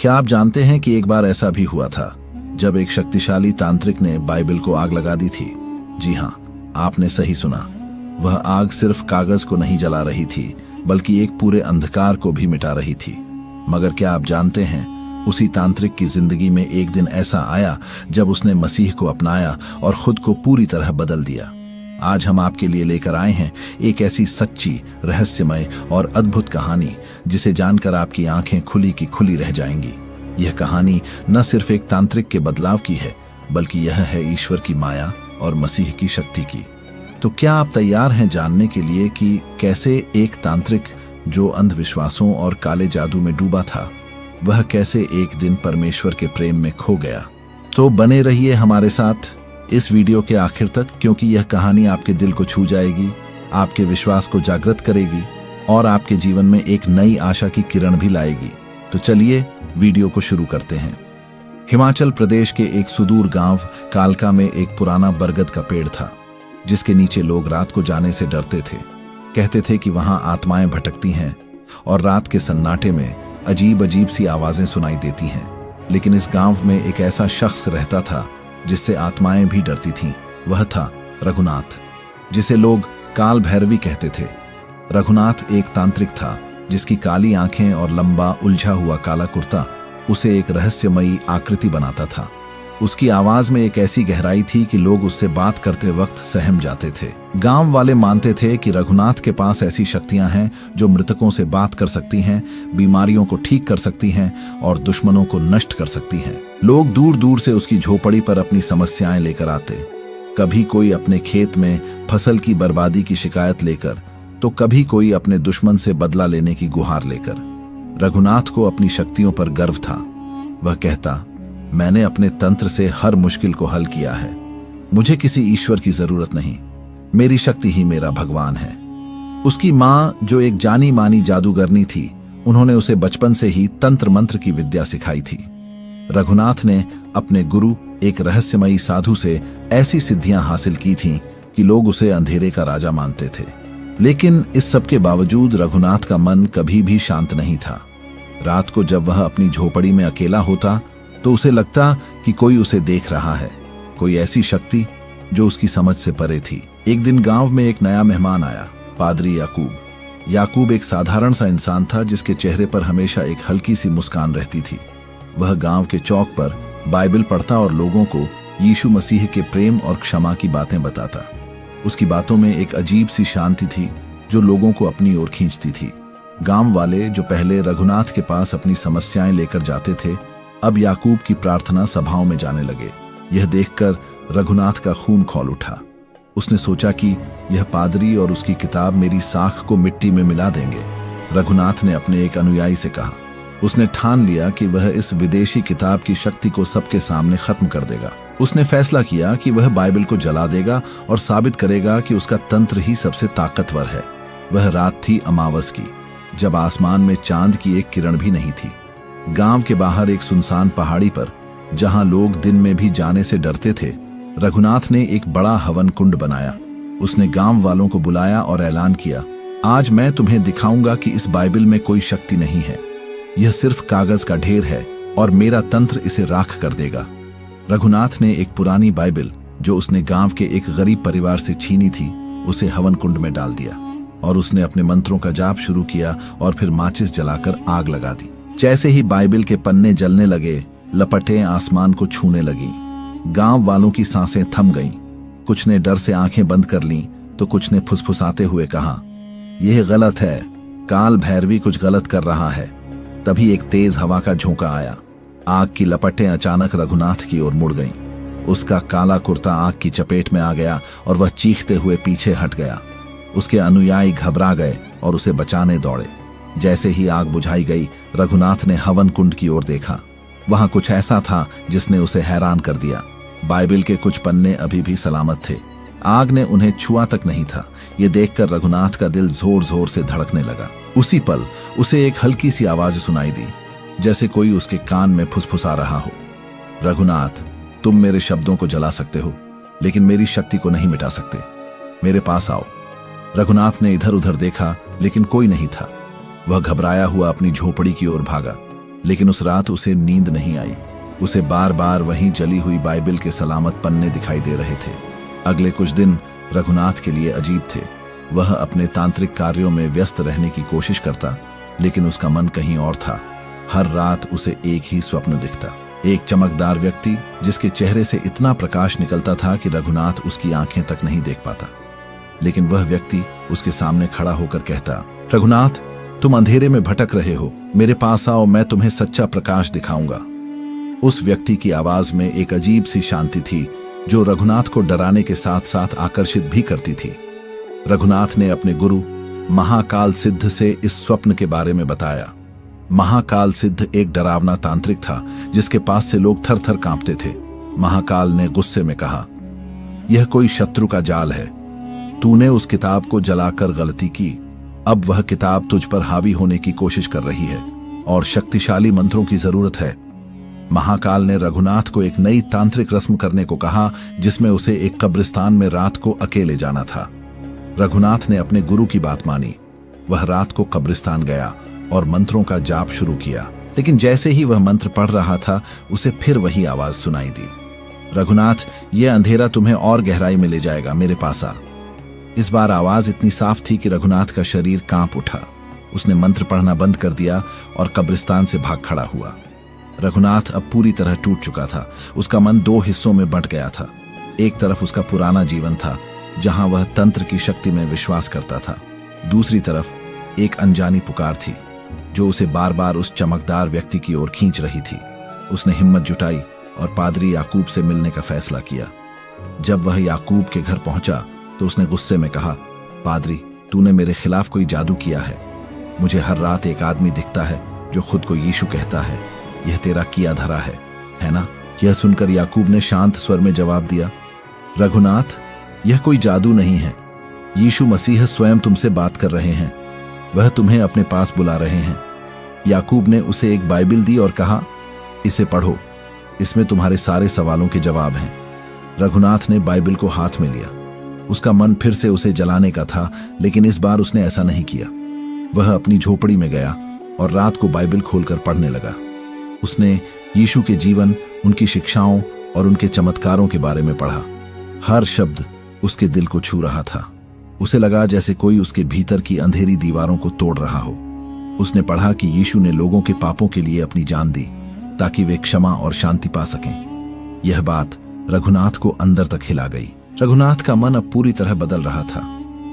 क्या आप जानते हैं कि एक बार ऐसा भी हुआ था जब एक शक्तिशाली तांत्रिक ने बाइबल को आग लगा दी थी? जी हाँ, आपने सही सुना। वह आग सिर्फ कागज को नहीं जला रही थी, बल्कि एक पूरे अंधकार को भी मिटा रही थी। मगर क्या आप जानते हैं, उसी तांत्रिक की जिंदगी में एक दिन ऐसा आया जब उसने मसीह को अपनाया और खुद को पूरी तरह बदल दिया। आज हम आपके लिए लेकर आए हैं एक ऐसी सच्ची, रहस्यमय और अद्भुत कहानी जिसे जानकर आपकी आंखें खुली की खुली रह जाएंगी। यह कहानी न सिर्फ एक तांत्रिक के बदलाव की है, बल्कि यह है ईश्वर की माया और मसीह की शक्ति की। तो क्या आप तैयार हैं जानने के लिए कि कैसे एक तांत्रिक जो अंधविश्वासों और काले जादू में डूबा था, वह कैसे एक दिन परमेश्वर के प्रेम में खो गया? तो बने रहिए हमारे साथ इस वीडियो के आखिर तक, क्योंकि यह कहानी आपके दिल को छू जाएगी, आपके विश्वास को जागृत करेगी और आपके जीवन में एक नई आशा की किरण भी लाएगी। तो चलिए वीडियो को शुरू करते हैं। हिमाचल प्रदेश के एक सुदूर गांव कालका में एक पुराना बरगद का पेड़ था, जिसके नीचे लोग रात को जाने से डरते थे। कहते थे कि वहां आत्माएं भटकती हैं और रात के सन्नाटे में अजीब अजीब सी आवाजें सुनाई देती हैं। लेकिन इस गांव में एक ऐसा शख्स रहता था जिससे आत्माएं भी डरती थीं। वह था रघुनाथ, जिसे लोग काल भैरवी कहते थे। रघुनाथ एक तांत्रिक था जिसकी काली आंखें और लंबा उलझा हुआ काला कुर्ता उसे एक रहस्यमयी आकृति बनाता था। उसकी आवाज में एक ऐसी गहराई थी कि लोग उससे बात करते वक्त सहम जाते थे। गांव वाले मानते थे कि रघुनाथ के पास ऐसी शक्तियां हैं जो मृतकों से बात कर सकती हैं, बीमारियों को ठीक कर सकती हैं और दुश्मनों को नष्ट कर सकती हैं। लोग दूर दूर से उसकी झोपड़ी पर अपनी समस्याएं लेकर आते। कभी कोई अपने खेत में फसल की बर्बादी की शिकायत लेकर, तो कभी कोई अपने दुश्मन से बदला लेने की गुहार लेकर। रघुनाथ को अपनी शक्तियों पर गर्व था। वह कहता, मैंने अपने तंत्र से हर मुश्किल को हल किया है। मुझे किसी ईश्वर की जरूरत नहीं, मेरी शक्ति ही मेरा भगवान है। उसकी माँ, जो एक जानी मानी जादूगरनी थी, उन्होंने उसे बचपन से ही तंत्र मंत्र की विद्या सिखाई थी। रघुनाथ ने अपने गुरु, एक रहस्यमयी साधु से ऐसी सिद्धियां हासिल की थीं कि लोग उसे अंधेरे का राजा मानते थे। लेकिन इस सब के बावजूद रघुनाथ का मन कभी भी शांत नहीं था। रात को जब वह अपनी झोपड़ी में अकेला होता तो उसे लगता कि कोई उसे देख रहा है, कोई ऐसी शक्ति जो उसकी समझ से परे थी। एक दिन गांव में एक नया मेहमान आया, पादरी याकूब। याकूब एक साधारण सा इंसान था जिसके चेहरे पर हमेशा एक हल्की सी मुस्कान रहती थी। वह गांव के चौक पर बाइबल पढ़ता और लोगों को यीशु मसीह के प्रेम और क्षमा की बातें बताता। उसकी बातों में एक अजीब सी शांति थी जो लोगों को अपनी ओर खींचती थी। गांव वाले, जो पहले रघुनाथ के पास अपनी समस्याएं लेकर जाते थे, अब याकूब की प्रार्थना सभाओं में जाने लगे। यह देखकर रघुनाथ का खून खौल उठा। उसने सोचा कि यह पादरी और उसकी किताब मेरी साख को मिट्टी में मिला देंगे। रघुनाथ ने अपने एक अनुयायी से कहा। उसने ठान लिया कि वह इस विदेशी किताब की शक्ति को सबके सामने खत्म कर देगा। उसने फैसला किया कि वह बाइबल को जला देगा और साबित करेगा कि उसका तंत्र ही सबसे ताकतवर है। वह रात थी अमावस की, जब आसमान में चांद की एक किरण भी नहीं थी। गांव के बाहर एक सुनसान पहाड़ी पर, जहां लोग दिन में भी जाने से डरते थे, रघुनाथ ने एक बड़ा हवन कुंड बनाया। उसने गांव वालों को बुलाया और ऐलान किया, आज मैं तुम्हें दिखाऊंगा कि इस बाइबल में कोई शक्ति नहीं है। यह सिर्फ कागज का ढेर है और मेरा तंत्र इसे राख कर देगा। रघुनाथ ने एक पुरानी बाइबल, जो उसने गांव के एक गरीब परिवार से छीनी थी, उसे हवन कुंड में डाल दिया और उसने अपने मंत्रों का जाप शुरू किया और फिर माचिस जलाकर आग लगा दी। जैसे ही बाइबल के पन्ने जलने लगे, लपटें आसमान को छूने लगीं। गांव वालों की सांसें थम गईं। कुछ ने डर से आंखें बंद कर लीं, तो कुछ ने फुसफुसाते हुए कहा, यह गलत है, काल भैरवी कुछ गलत कर रहा है। तभी एक तेज हवा का झोंका आया। आग की लपटें अचानक रघुनाथ की ओर मुड़ गईं। उसका काला कुर्ता आग की चपेट में आ गया और वह चीखते हुए पीछे हट गया। उसके अनुयायी घबरा गए और उसे बचाने दौड़े। जैसे ही आग बुझाई गई, रघुनाथ ने हवन कुंड की ओर देखा। वहां कुछ ऐसा था जिसने उसे हैरान कर दिया। बाइबल के कुछ पन्ने अभी भी सलामत थे। आग ने उन्हें छुआ तक नहीं था। ये देखकर रघुनाथ का दिल जोर जोर से धड़कने लगा। उसी पल उसे एक हल्की सी आवाज सुनाई दी, जैसे कोई उसके कान में फुसफुसा रहा हो, रघुनाथ, तुम मेरे शब्दों को जला सकते हो, लेकिन मेरी शक्ति को नहीं मिटा सकते। मेरे पास आओ। रघुनाथ ने इधर उधर देखा, लेकिन कोई नहीं था। वह घबराया हुआ अपनी झोपड़ी की ओर भागा, लेकिन उस रात उसे नींद नहीं आई। उसे बार बार वहीं जली हुई बाइबिल के सलामत पन्ने दिखाई दे रहे थे। अगले कुछ दिन रघुनाथ के लिए अजीब थे। वह अपने तांत्रिक कार्यों में व्यस्त रहने की कोशिश करता, लेकिन उसका मन कहीं और था। हर रात उसे एक ही स्वप्न दिखता, एक चमकदार व्यक्ति जिसके चेहरे से इतना प्रकाश निकलता था कि रघुनाथ उसकी आंखें तक नहीं देख पाता। लेकिन वह व्यक्ति उसके सामने खड़ा होकर कहता, रघुनाथ, तुम अंधेरे में भटक रहे हो, मेरे पास आओ, मैं तुम्हें सच्चा प्रकाश दिखाऊंगा। उस व्यक्ति की आवाज में एक अजीब सी शांति थी जो रघुनाथ को डराने के साथ साथ आकर्षित भी करती थी। रघुनाथ ने अपने गुरु महाकाल सिद्ध से इस स्वप्न के बारे में बताया। महाकाल सिद्ध एक डरावना तांत्रिक था जिसके पास से लोग थर थर कांपते थे। महाकाल ने गुस्से में कहा, यह कोई शत्रु का जाल है। तूने उस किताब को जलाकर गलती की। अब वह किताब तुझ पर हावी होने की कोशिश कर रही है और शक्तिशाली मंत्रों की जरूरत है। महाकाल ने रघुनाथ को एक नई तांत्रिक रस्म करने को कहा जिसमें उसे एक कब्रिस्तान में रात को अकेले जाना था। रघुनाथ ने अपने गुरु की बात मानी। वह रात को कब्रिस्तान गया और मंत्रों का जाप शुरू किया, लेकिन जैसे ही वह मंत्र पढ़ रहा था उसे फिर वही आवाज सुनाई दी, रघुनाथ, यह अंधेरा तुम्हें और गहराई में ले जाएगा, मेरे पास आ। इस बार आवाज इतनी साफ थी कि रघुनाथ का शरीर कांप उठा। उसने मंत्र पढ़ना बंद कर दिया और कब्रिस्तान से भाग खड़ा हुआ। रघुनाथ अब पूरी तरह टूट चुका था। उसका मन दो हिस्सों में बंट गया था। एक तरफ उसका पुराना जीवन था जहां वह तंत्र की शक्ति में विश्वास करता था। दूसरी तरफ एक अनजानी पुकार थी जो उसे बार बार उस चमकदार व्यक्ति की ओर खींच रही थी। उसने हिम्मत जुटाई और पादरी याकूब से मिलने का फैसला किया। जब वह याकूब के घर पहुंचा तो उसने गुस्से में कहा, पादरी, तूने मेरे खिलाफ कोई जादू किया है। मुझे हर रात एक आदमी दिखता है जो खुद को यीशु कहता है। यह तेरा किया धरा है ना? यह सुनकर याकूब ने शांत स्वर में जवाब दिया, रघुनाथ, यह कोई जादू नहीं है। यीशु मसीह स्वयं तुमसे बात कर रहे हैं। वह तुम्हें अपने पास बुला रहे हैं। याकूब ने उसे एक बाइबिल दी और कहा, इसे पढ़ो, इसमें तुम्हारे सारे सवालों के जवाब हैं। रघुनाथ ने बाइबिल को हाथ में लिया। उसका मन फिर से उसे जलाने का था, लेकिन इस बार उसने ऐसा नहीं किया। वह अपनी झोपड़ी में गया और रात को बाइबिल खोलकर पढ़ने लगा। उसने यीशु के जीवन, उनकी शिक्षाओं और उनके चमत्कारों के बारे में पढ़ा। हर शब्द उसके दिल को छू रहा था। उसे लगा जैसे कोई उसके भीतर की अंधेरी दीवारों को तोड़ रहा हो। उसने पढ़ा कि यीशु ने लोगों के पापों के लिए अपनी जान दी ताकि वे क्षमा और शांति पा सकें। यह बात रघुनाथ को अंदर तक हिला गई। रघुनाथ का मन अब पूरी तरह बदल रहा था।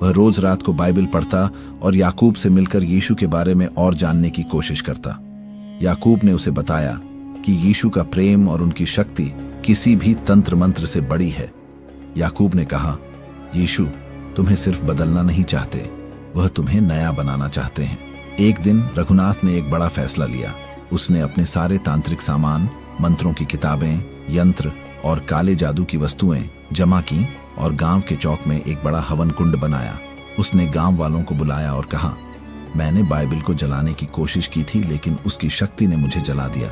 वह रोज रात को बाइबिल पढ़ता और याकूब से मिलकर यीशु के बारे में और जानने की कोशिश करता। याकूब ने उसे बताया कि यीशु का प्रेम और उनकी शक्ति किसी भी तंत्र मंत्र से बड़ी है। याकूब ने कहा, यीशु तुम्हें सिर्फ बदलना नहीं चाहते, वह तुम्हें नया बनाना चाहते हैं। एक दिन रघुनाथ ने एक बड़ा फैसला लिया। उसने अपने सारे तांत्रिक सामान, मंत्रों की किताबें, यंत्र और काले जादू की वस्तुएं जमा की और गांव के चौक में एक बड़ा हवन कुंड बनाया। उसने गांव वालों को बुलाया और कहा, मैंने बाइबिल को जलाने की कोशिश की थी, लेकिन उसकी शक्ति ने मुझे जला दिया।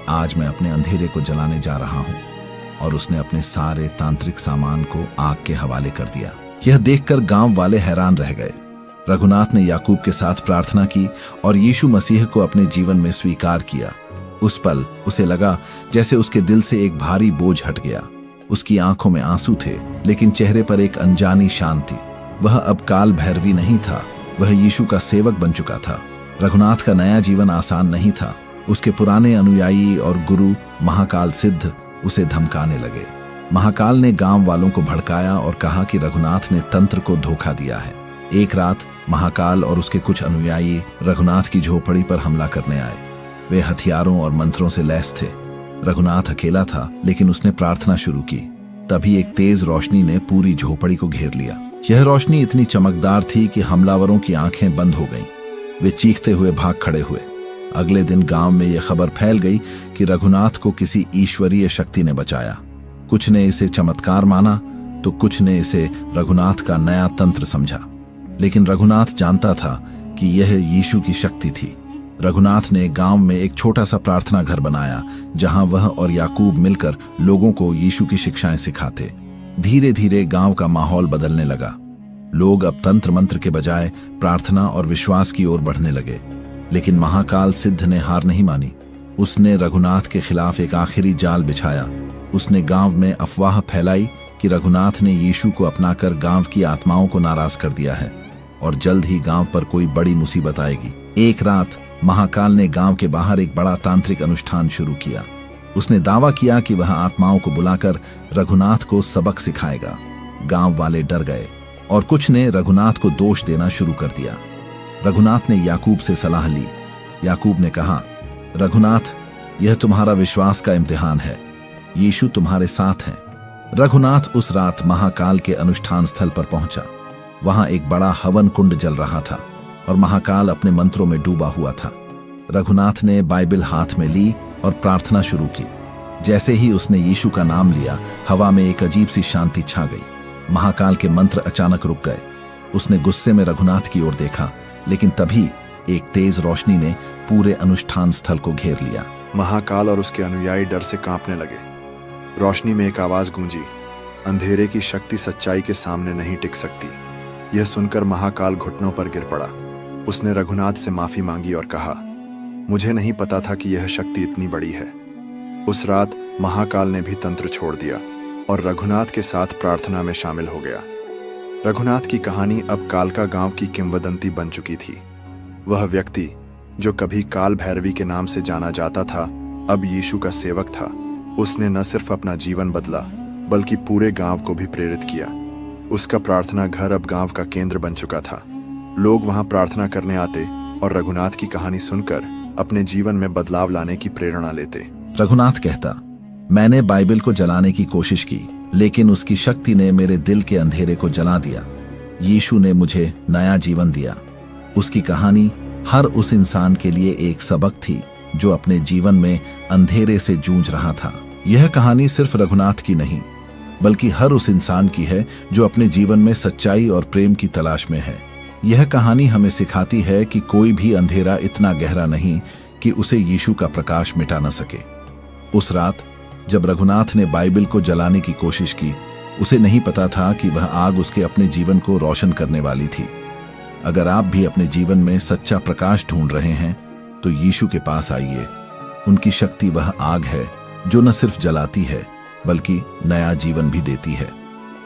आज मैं अपने अंधेरे को जलाने जा रहा हूं। और उसने अपने सारे तांत्रिक सामान को आग के हवाले कर दिया। यह देखकर गांव वाले हैरान रह गए। रघुनाथ ने याकूब के साथ प्रार्थना की और यीशु मसीह को अपने जीवन में स्वीकार किया। उस पल उसे लगा जैसे उसके दिल से एक भारी बोझ हट गया। उसकी आंखों में आंसू थे, लेकिन चेहरे पर एक अनजानी शांति। वह अब काल भैरवी नहीं था, वह यीशु का सेवक बन चुका था। रघुनाथ का नया जीवन आसान नहीं था। उसके पुराने अनुयायी और गुरु महाकाल सिद्ध उसे धमकाने लगे। महाकाल ने गांव वालों को भड़काया और कहा कि रघुनाथ ने तंत्र को धोखा दिया है। एक रात महाकाल और उसके कुछ अनुयायी रघुनाथ की झोपड़ी पर हमला करने आए। वे हथियारों और मंत्रों से लैस थे। रघुनाथ अकेला था, लेकिन उसने प्रार्थना शुरू की। तभी एक तेज रोशनी ने पूरी झोपड़ी को घेर लिया। यह रोशनी इतनी चमकदार थी कि हमलावरों की आंखें बंद हो गईं। वे चीखते हुए भाग खड़े हुए। अगले दिन गांव में यह खबर फैल गई कि रघुनाथ को किसी ईश्वरीय शक्ति ने बचाया। कुछ ने इसे चमत्कार माना तो कुछ ने इसे रघुनाथ का नया तंत्र समझा। लेकिन रघुनाथ जानता था कि यह यीशु की शक्ति थी। रघुनाथ ने गांव में एक छोटा सा प्रार्थना घर बनाया जहां वह और याकूब मिलकर लोगों को यीशु की शिक्षाएं सिखाते। धीरे धीरे गांव का माहौल बदलने लगा। लोग अब तंत्र मंत्र के बजाय प्रार्थना और विश्वास की ओर बढ़ने लगे। लेकिन महाकाल सिद्ध ने हार नहीं मानी। उसने रघुनाथ के खिलाफ एक आखिरी जाल बिछाया। उसने गांव में अफवाह फैलाई कि रघुनाथ ने यीशु को अपनाकर गांव की आत्माओं को नाराज कर दिया है और जल्द ही गांव पर कोई बड़ी मुसीबत आएगी। एक रात महाकाल ने गांव के बाहर एक बड़ा तांत्रिक अनुष्ठान शुरू किया। उसने दावा किया कि वह आत्माओं को बुलाकर रघुनाथ को सबक सिखाएगा। गांव वाले डर गए और कुछ ने रघुनाथ को दोष देना शुरू कर दिया। रघुनाथ ने याकूब से सलाह ली। याकूब ने कहा, रघुनाथ, यह तुम्हारा विश्वास का इम्तिहान है। यीशु तुम्हारे साथ है। रघुनाथ उस रात महाकाल के अनुष्ठान स्थल पर पहुंचा। वहां एक बड़ा हवन कुंड जल रहा था और महाकाल अपने मंत्रों में डूबा हुआ था। रघुनाथ ने बाइबल हाथ में ली और प्रार्थना शुरू की। जैसे ही उसने यीशु का नाम लिया, हवा में एक अजीब सी शांति छा गई। महाकाल के मंत्र अचानक रुक गए। उसने गुस्से में रघुनाथ की ओर देखा, लेकिन तभी एक तेज रोशनी ने पूरे अनुष्ठान स्थल को घेर लिया। महाकाल और उसके अनुयायी डर से कांपने लगे। रोशनी में एक आवाज गूंजी, अंधेरे की शक्ति सच्चाई के सामने नहीं टिक सकती। यह सुनकर महाकाल घुटनों पर गिर पड़ा। उसने रघुनाथ से माफी मांगी और कहा, मुझे नहीं पता था कि यह शक्ति इतनी बड़ी है। उस रात महाकाल ने भी तंत्र छोड़ दिया और रघुनाथ के साथ प्रार्थना में शामिल हो गया। रघुनाथ की कहानी अब कालका गांव की किंवदंती बन चुकी थी। वह व्यक्ति जो कभी काल भैरवी के नाम से जाना जाता था, अब यीशु का सेवक था। उसने न सिर्फ अपना जीवन बदला, बल्कि पूरे गांव को भी प्रेरित किया। उसका प्रार्थना घर अब गांव का केंद्र बन चुका था। लोग वहां प्रार्थना करने आते और रघुनाथ की कहानी सुनकर अपने जीवन में बदलाव लाने की प्रेरणा लेते। रघुनाथ कहता, मैंने बाइबल को जलाने की कोशिश की, लेकिन उसकी शक्ति ने मेरे दिल के अंधेरे को जला दिया। यीशु ने मुझे नया जीवन दिया। उसकी कहानी हर उस इंसान के लिए एक सबक थी जो अपने जीवन में अंधेरे से जूझ रहा था। यह कहानी सिर्फ रघुनाथ की नहीं, बल्कि हर उस इंसान की है जो अपने जीवन में सच्चाई और प्रेम की तलाश में है। यह कहानी हमें सिखाती है कि कोई भी अंधेरा इतना गहरा नहीं कि उसे यीशु का प्रकाश मिटा न सके। उस रात जब रघुनाथ ने बाइबल को जलाने की कोशिश की, उसे नहीं पता था कि वह आग उसके अपने जीवन को रोशन करने वाली थी। अगर आप भी अपने जीवन में सच्चा प्रकाश ढूंढ रहे हैं, तो यीशु के पास आइए। उनकी शक्ति वह आग है जो न सिर्फ जलाती है, बल्कि नया जीवन भी देती है।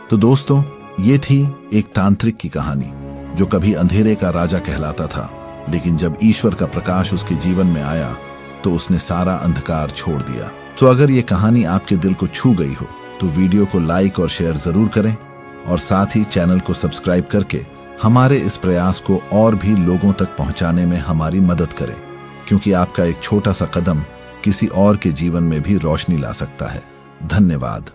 तो दोस्तों, ये थी एक तांत्रिक की कहानी जो कभी अंधेरे का राजा कहलाता था, लेकिन जब ईश्वर का प्रकाश उसके जीवन में आया तो उसने सारा अंधकार छोड़ दिया। तो अगर ये कहानी आपके दिल को छू गई हो, तो वीडियो को लाइक और शेयर जरूर करें और साथ ही चैनल को सब्सक्राइब करके हमारे इस प्रयास को और भी लोगों तक पहुंचाने में हमारी मदद करें, क्योंकि आपका एक छोटा सा कदम किसी और के जीवन में भी रोशनी ला सकता है। धन्यवाद।